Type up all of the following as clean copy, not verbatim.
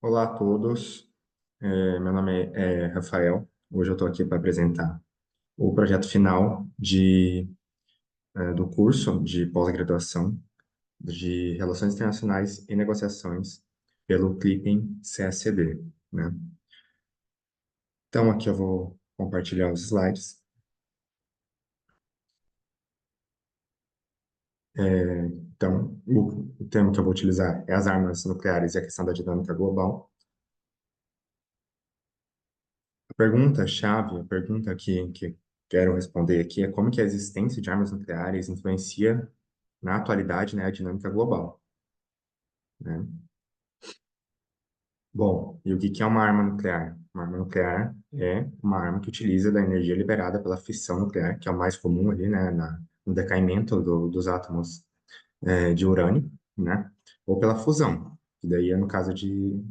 Olá a todos. Meu nome é Rafael. Hoje eu estou aqui para apresentar o projeto final do curso de pós-graduação de Relações Internacionais e Negociações pelo Clipping CSCD, né? Então, aqui eu vou compartilhar os slides. Então, o tema que eu vou utilizar é as armas nucleares e a questão da dinâmica global. A pergunta-chave, a pergunta que quero responder aqui é como que a existência de armas nucleares influencia na atualidade, né, a dinâmica global, né? Bom, e o que que é uma arma nuclear? Uma arma nuclear é uma arma que utiliza da energia liberada pela fissão nuclear, que é o mais comum ali, né, no decaimento dos átomos de urânio, né, ou pela fusão, que daí é no caso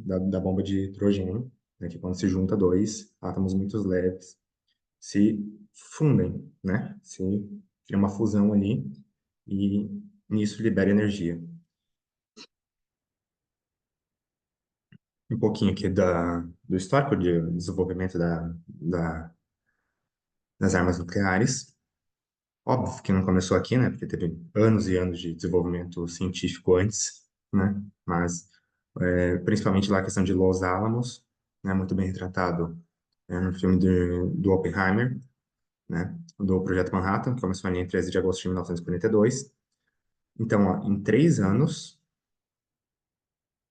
da bomba de hidrogênio, né, que quando se junta dois átomos muito leves, se fundem, né, se cria uma fusão ali e nisso libera energia. Um pouquinho aqui do histórico de desenvolvimento das armas nucleares. Óbvio que não começou aqui, né? Porque teve anos e anos de desenvolvimento científico antes, né? Mas, principalmente lá a questão de Los Alamos, né? Muito bem retratado no filme do Oppenheimer, né? Do Projeto Manhattan, que começou ali em 13 de agosto de 1942. Então, ó, em 3 anos,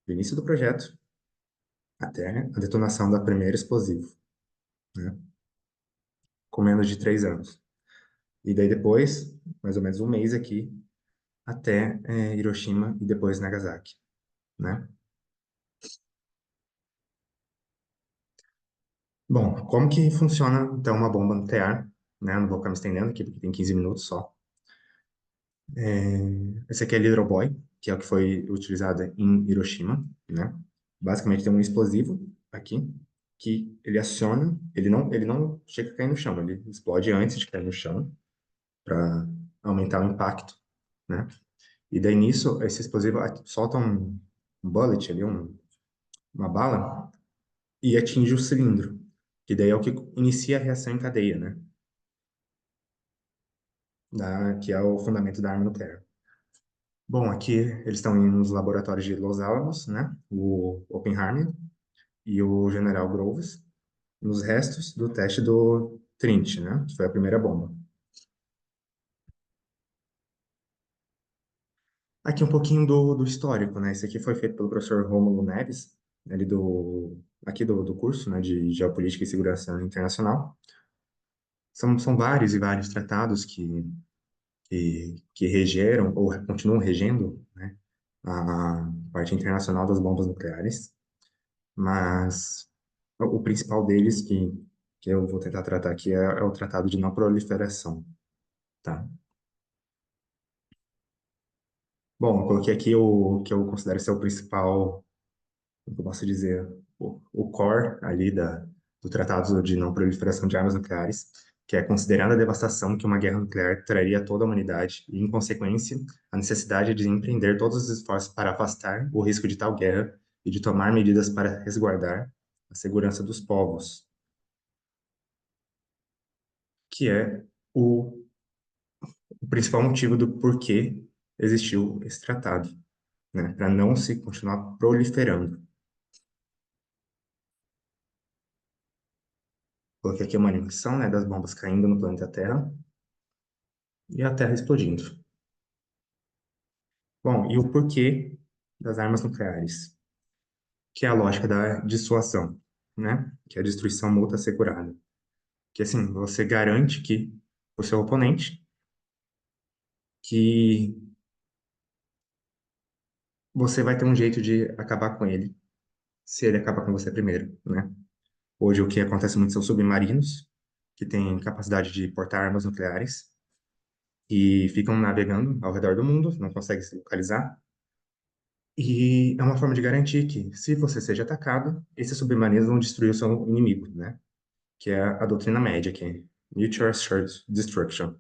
do início do projeto até a detonação da primeira explosivo, né? Com menos de 3 anos. E daí depois, mais ou menos um mês aqui, até Hiroshima e depois Nagasaki, né? Bom, como que funciona, então, uma bomba nuclear, né? Não vou ficar me estendendo aqui, porque tem 15 minutos só. Esse aqui é Little Boy, que é o que foi utilizado em Hiroshima, né? Basicamente tem um explosivo aqui, que ele aciona, ele não chega a cair no chão, ele explode antes de cair no chão, para aumentar o impacto, né? E daí nisso, esse explosivo solta um bullet ali, uma bala, e atinge o cilindro, que daí é o que inicia a reação em cadeia, né? Que é o fundamento da arma nuclear. Bom, aqui eles estão nos laboratórios de Los Alamos, né? O Oppenheimer e o General Groves, nos restos do teste do Trinity, né? Que foi a primeira bomba. Aqui um pouquinho do histórico, né? Esse aqui foi feito pelo professor Rômulo Neves, ele aqui do curso, né? De Geopolítica e Segurança Internacional. São vários e vários tratados que regeram ou continuam regendo, né, a parte internacional das bombas nucleares, mas o principal deles que eu vou tentar tratar aqui é o Tratado de Não Proliferação, tá? Bom, eu coloquei aqui o que eu considero ser o principal, como eu posso dizer, o core ali do Tratado de Não Proliferação de Armas Nucleares, que é considerando a devastação que uma guerra nuclear traria a toda a humanidade e, em consequência, a necessidade de empreender todos os esforços para afastar o risco de tal guerra e de tomar medidas para resguardar a segurança dos povos, que é o principal motivo do porquê existiu esse tratado, né, para não se continuar proliferando. Coloquei aqui uma animação, né, das bombas caindo no planeta Terra e a Terra explodindo. Bom, e o porquê das armas nucleares? Que é a lógica da dissuasão, né? Que é a destruição mútua assegurada. Que assim, você garante que o seu oponente, que você vai ter um jeito de acabar com ele, se ele acabar com você primeiro, né? Hoje o que acontece muito são submarinos, que têm capacidade de portar armas nucleares e ficam navegando ao redor do mundo, não conseguem se localizar. E é uma forma de garantir que, se você seja atacado, esses submarinos vão destruir o seu inimigo, né? Que é a doutrina média, que é Mutual Assured Destruction,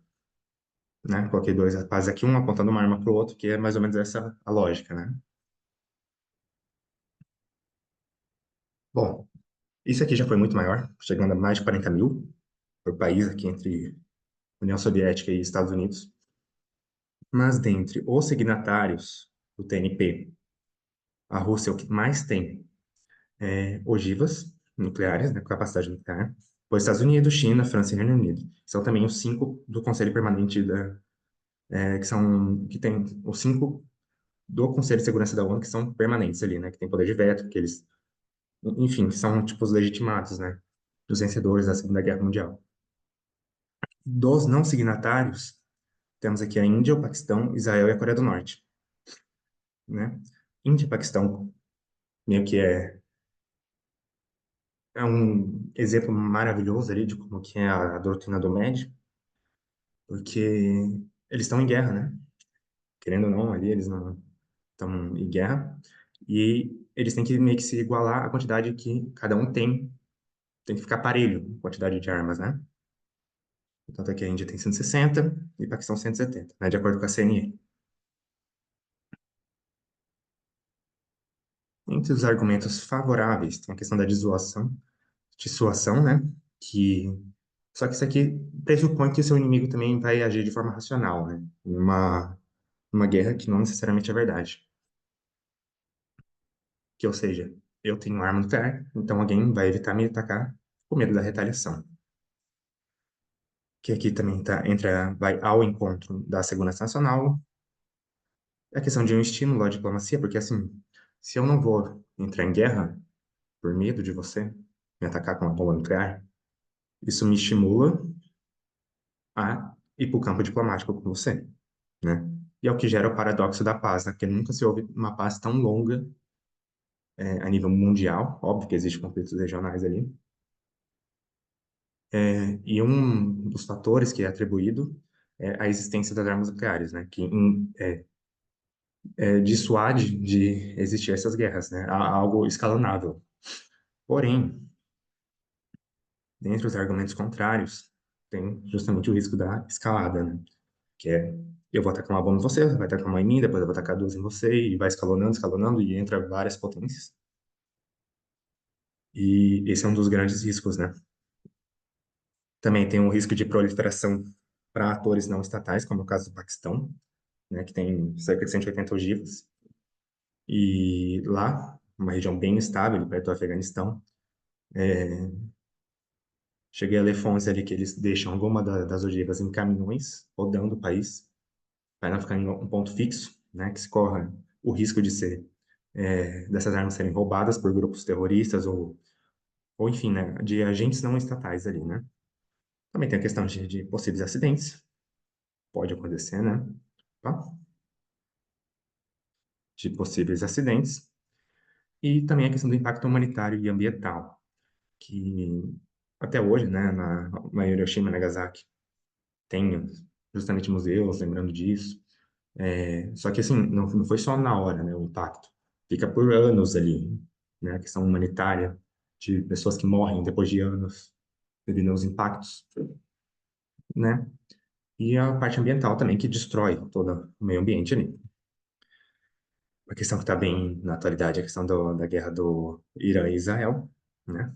né? Coloquei dois rapazes aqui, um apontando uma arma para o outro, que é mais ou menos essa a lógica, né? Bom, isso aqui já foi muito maior, chegando a mais de 40 mil por país aqui entre União Soviética e Estados Unidos. Mas dentre os signatários do TNP, a Rússia é o que mais tem ogivas nucleares, né, com capacidade nuclear. Os Estados Unidos, China, França e Reino Unido. São também os cinco do Conselho Permanente que tem os cinco do Conselho de Segurança da ONU que são permanentes ali, né, que tem poder de veto, que eles, enfim, são tipo os legitimados, né, dos vencedores da Segunda Guerra Mundial. Dos não signatários, temos aqui a Índia, o Paquistão, Israel e a Coreia do Norte, né? Índia e Paquistão meio que é um exemplo maravilhoso ali de como que é a doutrina do MED, porque eles estão em guerra, né? Querendo ou não, ali eles não estão em guerra e eles têm que meio que se igualar à quantidade que cada um tem que ficar parelho a quantidade de armas, né? Tanto é que a Índia tem 160 e Paquistão 170, né? De acordo com a CNE. Entre os argumentos favoráveis, tem a questão da dissuasão, né? Que só que isso aqui pressupõe que o seu inimigo também vai agir de forma racional, né? Numa guerra que não necessariamente é verdade. Que, ou seja, eu tenho arma nuclear, então alguém vai evitar me atacar com medo da retaliação. Que aqui também vai ao encontro da segurança nacional, a questão de um estímulo à diplomacia, porque assim, se eu não vou entrar em guerra por medo de você me atacar com uma bomba nuclear, isso me estimula a ir para o campo diplomático com você, né? E é o que gera o paradoxo da paz, né? Porque nunca se houve uma paz tão longa a nível mundial, óbvio que existem conflitos regionais ali, e um dos fatores que é atribuído é a existência das armas nucleares, né? Que dissuade de existir essas guerras, né? Algo escalonável. Porém, dentre os argumentos contrários, tem justamente o risco da escalada, né? Que é, eu vou atacar uma bomba em você, você vai atacar uma em mim, depois eu vou atacar duas em você, e vai escalonando, escalonando, e entra várias potências. E esse é um dos grandes riscos, né? Também tem um risco de proliferação para atores não estatais, como é o caso do Paquistão, né, que tem cerca de 180 ogivas. E lá, uma região bem estável, perto do Afeganistão, cheguei a ler fontes ali que eles deixam alguma das ogivas em caminhões rodando o país, para não ficar em um ponto fixo, né, que se corra o risco de dessas armas serem roubadas por grupos terroristas ou enfim, né, de agentes não estatais ali, né. Também tem a questão de possíveis acidentes, pode acontecer, né, tá? De possíveis acidentes, e também a questão do impacto humanitário e ambiental, que até hoje, né, na Hiroshima e Nagasaki, tem justamente museus lembrando disso. Só que, assim, não foi só na hora, né, o impacto. Fica por anos ali, né, a questão humanitária, de pessoas que morrem depois de anos devido aos impactos, né? E a parte ambiental também, que destrói todo o meio ambiente ali. A questão que está bem na atualidade é a questão da guerra do Irã e Israel, né?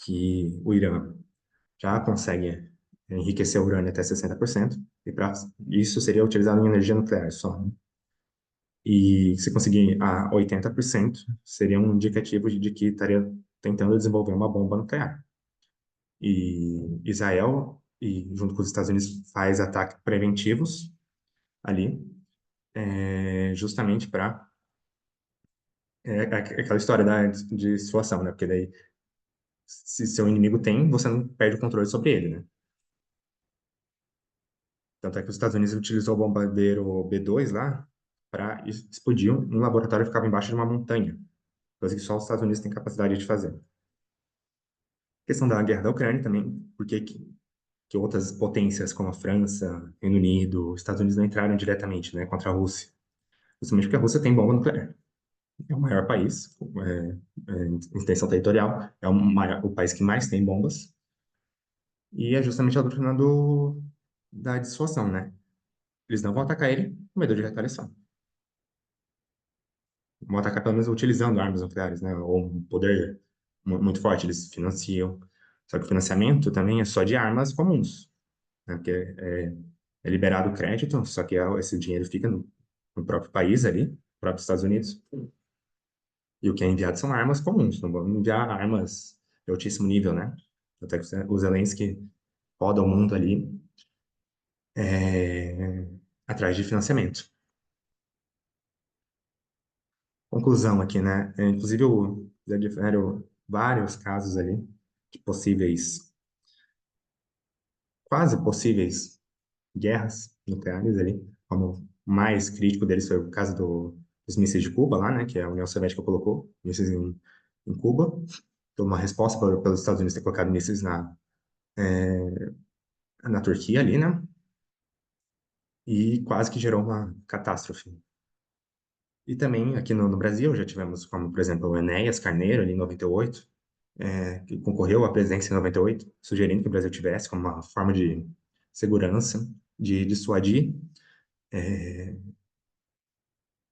Que o Irã já consegue enriquecer o urânio até 60%, e para isso seria utilizado em energia nuclear só, né? E se conseguir a 80%, seria um indicativo de que estaria tentando desenvolver uma bomba nuclear. E Israel, junto com os Estados Unidos, faz ataques preventivos ali, justamente para aquela história de situação, né? Porque daí, se seu inimigo tem, você não perde o controle sobre ele, né? Tanto é que os Estados Unidos utilizou o bombardeiro B-2 lá para explodir um laboratório que ficava embaixo de uma montanha, coisa que só os Estados Unidos têm capacidade de fazer. A questão da guerra da Ucrânia também, porque que outras potências como a França, Reino Unido, Estados Unidos não entraram diretamente, né, contra a Rússia. Justamente porque a Rússia tem bomba nuclear. É o maior país, em extensão territorial, é o país que mais tem bombas, e é justamente a doutrina da dissuasão, né? Eles não vão atacar ele com medo de retaliação. Vão atacar pelo menos utilizando armas nucleares, né? Ou um poder. muito forte, eles financiam. Só que o financiamento também é só de armas comuns, né? Porque é liberado o crédito, só que esse dinheiro fica no próprio país ali, no próprio Estados Unidos, e o que é enviado são armas comuns, não vamos enviar armas de altíssimo nível, né? Até que o Zelensky roda o mundo ali é, atrás de financiamento. Conclusão aqui, né? Inclusive, o Zé de Ferro, vários casos ali de possíveis, quase possíveis guerras nucleares ali, como o mais crítico deles foi o caso dos mísseis de Cuba lá, né? Que a União Soviética colocou mísseis em Cuba. Então, uma resposta pelos Estados Unidos ter colocado mísseis na Turquia ali, né? E quase que gerou uma catástrofe. E também aqui no Brasil já tivemos, como por exemplo, o Enéas Carneiro, ali em 98, que concorreu à presidência em 98, sugerindo que o Brasil tivesse como uma forma de segurança, de dissuadir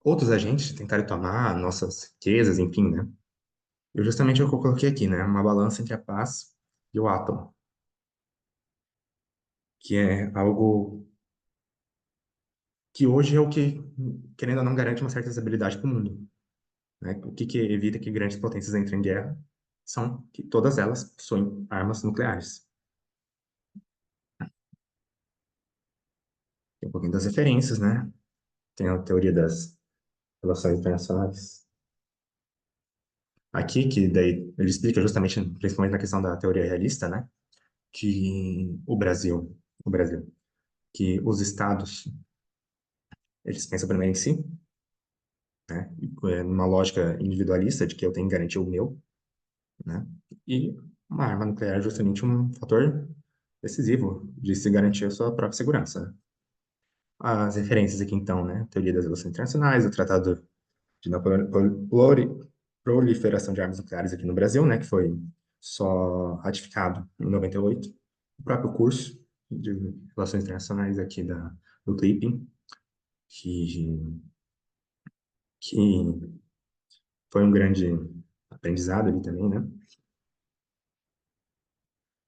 outros agentes de tentarem tomar nossas riquezas, enfim, né? Eu justamente é o que eu coloquei aqui, né? Uma balança entre a paz e o átomo, que é algo que hoje é o que, querendo ou não, garante uma certa estabilidade para o mundo, né? O que evita que grandes potências entrem em guerra são que todas elas possuem armas nucleares. Tem um pouquinho das referências, né? Tem a teoria das relações internacionais. Aqui, que daí ele explica justamente, principalmente na questão da teoria realista, né? Que o Brasil, que os estados, eles pensam primeiro em si, né? Numa lógica individualista de que eu tenho que garantir o meu, né? E uma arma nuclear é justamente um fator decisivo de se garantir a sua própria segurança, né? As referências aqui, então, né? Teoria das relações internacionais, o Tratado de Não Proliferação de Armas Nucleares aqui no Brasil, né? Que foi só ratificado em 98. O próprio curso de Relações Internacionais aqui do Clipping, que, que foi um grande aprendizado ali também, né?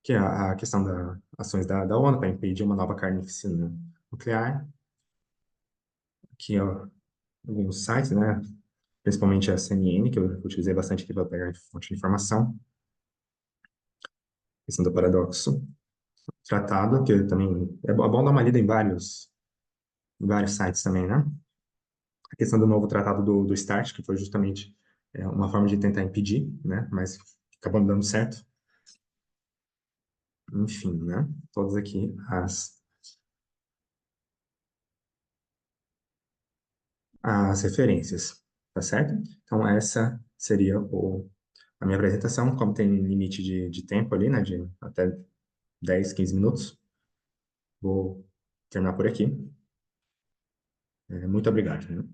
Que é a questão das ações da ONU para impedir uma nova carnificina nuclear, que ó, alguns sites, né? Principalmente a CNN, que eu utilizei bastante aqui para pegar fonte de informação, questão do paradoxo tratado, que também é bom dar uma lida em vários sites também, né? A questão do novo tratado do START, que foi justamente uma forma de tentar impedir, né? Mas acabou não dando certo. Enfim, né? Todas aqui as referências, tá certo? Então, essa seria a minha apresentação, como tem limite de tempo ali, né? De até 10, 15 minutos. Vou terminar por aqui. Muito obrigado, né?